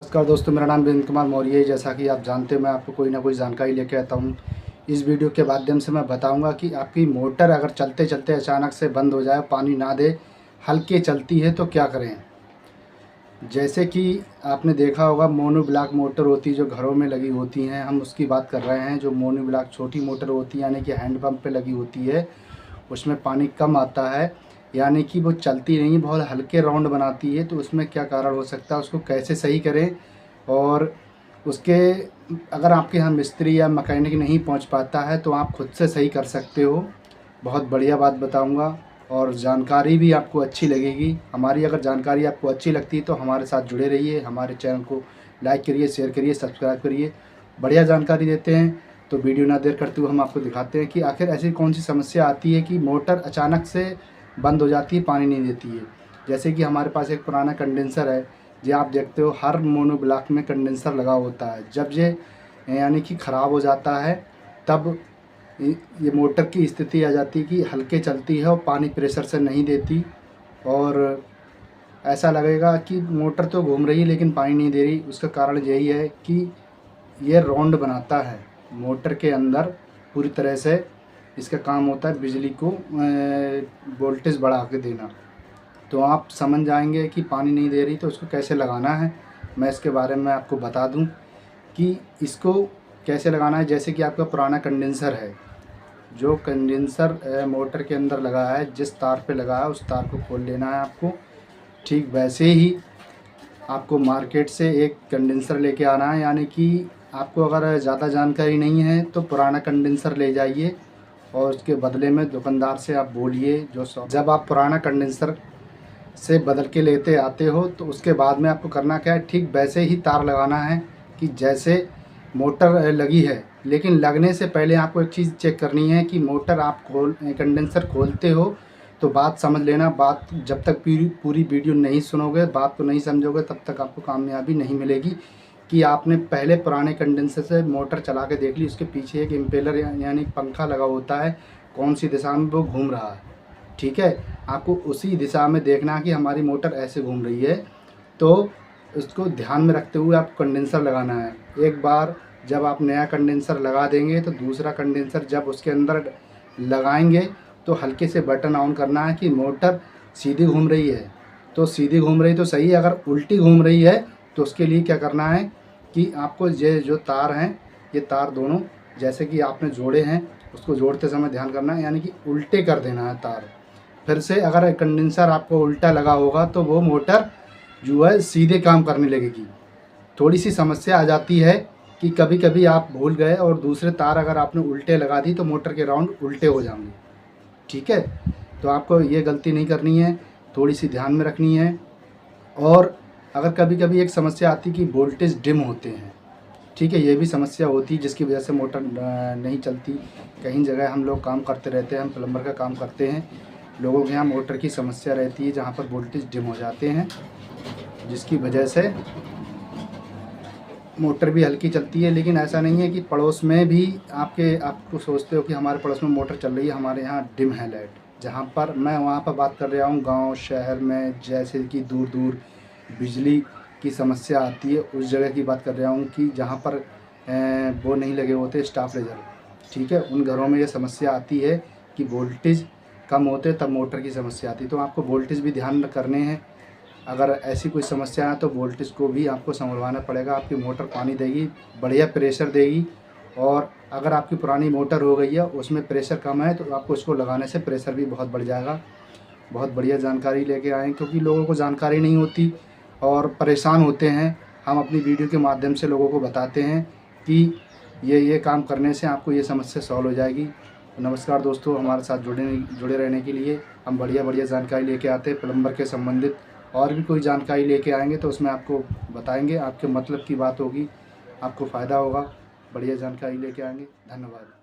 नमस्कार दोस्तों, मेरा नाम वीरेंद्र कुमार मौर्य है। जैसा कि आप जानते हैं, मैं आपको कोई ना कोई जानकारी लेके आता हूँ। इस वीडियो के माध्यम से मैं बताऊंगा कि आपकी मोटर अगर चलते चलते अचानक से बंद हो जाए, पानी ना दे, हल्के चलती है तो क्या करें। जैसे कि आपने देखा होगा, मोनो ब्लॉक मोटर होती है जो घरों में लगी होती हैं, हम उसकी बात कर रहे हैं। जो मोनो ब्लॉक छोटी मोटर होती है, यानी कि हैंडपम्प पे लगी होती है, उसमें पानी कम आता है, यानी कि वो चलती नहीं, बहुत हल्के राउंड बनाती है। तो उसमें क्या कारण हो सकता है, उसको कैसे सही करें। और उसके अगर आपके यहाँ मिस्त्री या मैकेनिक नहीं पहुँच पाता है तो आप खुद से सही कर सकते हो। बहुत बढ़िया बात बताऊँगा और जानकारी भी आपको अच्छी लगेगी। हमारी अगर जानकारी आपको अच्छी लगती है तो हमारे साथ जुड़े रहिए। हमारे चैनल को लाइक करिए, शेयर करिए, सब्सक्राइब करिए। बढ़िया जानकारी देते हैं। तो वीडियो ना देर करते हुए हम आपको दिखाते हैं कि आखिर ऐसी कौन सी समस्या आती है कि मोटर अचानक से बंद हो जाती है, पानी नहीं देती है। जैसे कि हमारे पास एक पुराना कंडेंसर है, जो आप देखते हो हर मोनो ब्लॉक में कंडेंसर लगा होता है। जब ये यानी कि ख़राब हो जाता है, तब ये मोटर की स्थिति आ जाती है कि हल्के चलती है और पानी प्रेशर से नहीं देती। और ऐसा लगेगा कि मोटर तो घूम रही है लेकिन पानी नहीं दे रही। उसका कारण यही है कि ये राउंड बनाता है मोटर के अंदर। पूरी तरह से इसका काम होता है बिजली को वोल्टेज बढ़ा के देना। तो आप समझ जाएंगे कि पानी नहीं दे रही तो उसको कैसे लगाना है। मैं इसके बारे में आपको बता दूं कि इसको कैसे लगाना है। जैसे कि आपका पुराना कंडेंसर है, जो कंडेंसर मोटर के अंदर लगा है, जिस तार पे लगा है उस तार को खोल लेना है आपको। ठीक वैसे ही आपको मार्केट से एक कंडेंसर लेके आना है। यानी कि आपको अगर ज़्यादा जानकारी नहीं है तो पुराना कंडेंसर ले जाइए और उसके बदले में दुकानदार से आप बोलिए। जब आप पुराना कंडेंसर से बदल के लेते आते हो तो उसके बाद में आपको करना क्या है, ठीक वैसे ही तार लगाना है कि जैसे मोटर लगी है। लेकिन लगने से पहले आपको एक चीज़ चेक करनी है कि मोटर आप कंडेंसर खोलते हो तो बात समझ लेना। बात जब तक पूरी वीडियो नहीं सुनोगे, बात को नहीं समझोगे, तब तक आपको कामयाबी नहीं मिलेगी। कि आपने पहले पुराने कंडेंसर से मोटर चला के देख ली, उसके पीछे एक इम्पेलर यानी पंखा लगा होता है, कौन सी दिशा में वो घूम रहा है। ठीक है, आपको उसी दिशा में देखना कि हमारी मोटर ऐसे घूम रही है। तो उसको ध्यान में रखते हुए आपको कंडेंसर लगाना है। एक बार जब आप नया कंडेंसर लगा देंगे तो दूसरा कंडेंसर जब उसके अंदर लगाएंगे तो हल्के से बटन ऑन करना है कि मोटर सीधी घूम रही है तो सीधी घूम रही तो सही, अगर उल्टी घूम रही है तो उसके लिए क्या करना है कि आपको ये जो तार हैं, ये तार दोनों जैसे कि आपने जोड़े हैं, उसको जोड़ते समय ध्यान करना है, यानी कि उल्टे कर देना है तार। फिर से अगर कंडेंसर आपको उल्टा लगा होगा तो वो मोटर जो है सीधे काम करने लगेगी। थोड़ी सी समस्या आ जाती है कि कभी कभी आप भूल गए और दूसरे तार अगर आपने उल्टे लगा दी तो मोटर के राउंड उल्टे हो जाएंगे। ठीक है, तो आपको ये गलती नहीं करनी है, थोड़ी सी ध्यान में रखनी है। और अगर कभी कभी एक समस्या आती है कि वोल्टेज डिम होते हैं। ठीक है, ये भी समस्या होती है जिसकी वजह से मोटर नहीं चलती। कहीं जगह हम लोग काम करते रहते हैं, हम प्लम्बर का काम करते हैं, लोगों के यहाँ मोटर की समस्या रहती है जहाँ पर वोल्टेज डिम हो जाते हैं, जिसकी वजह से मोटर भी हल्की चलती है। लेकिन ऐसा नहीं है कि पड़ोस में भी आपको सोचते हो कि हमारे पड़ोस में मोटर चल रही है, हमारे यहाँ डिम है लाइट। जहाँ पर मैं वहाँ पर बात कर रहा हूँ गांव शहर में, जैसे कि दूर दूर बिजली की समस्या आती है, उस जगह की बात कर रहा हूँ कि जहाँ पर वो नहीं लगे होते स्टाफ लेजर। ठीक है, उन घरों में ये समस्या आती है कि वोल्टेज कम होते तब मोटर की समस्या आती है। तो आपको वोल्टेज भी ध्यान करने हैं। अगर ऐसी कोई समस्या है तो वोल्टेज को भी आपको संभलवाना पड़ेगा। आपकी मोटर पानी देगी, बढ़िया प्रेशर देगी। और अगर आपकी पुरानी मोटर हो गई है, उसमें प्रेशर कम है, तो आपको उसको लगाने से प्रेशर भी बहुत बढ़ जाएगा। बहुत बढ़िया जानकारी लेके आए, क्योंकि लोगों को जानकारी नहीं होती और परेशान होते हैं। हम अपनी वीडियो के माध्यम से लोगों को बताते हैं कि ये काम करने से आपको ये समस्या सॉल्व हो जाएगी। नमस्कार दोस्तों, हमारे साथ जुड़े रहने के लिए। हम बढ़िया बढ़िया जानकारी लेके आते हैं प्लम्बर के संबंधित। और भी कोई जानकारी लेके आएंगे तो उसमें आपको बताएंगे, आपके मतलब की बात होगी, आपको फ़ायदा होगा। बढ़िया जानकारी लेके आएंगे। धन्यवाद।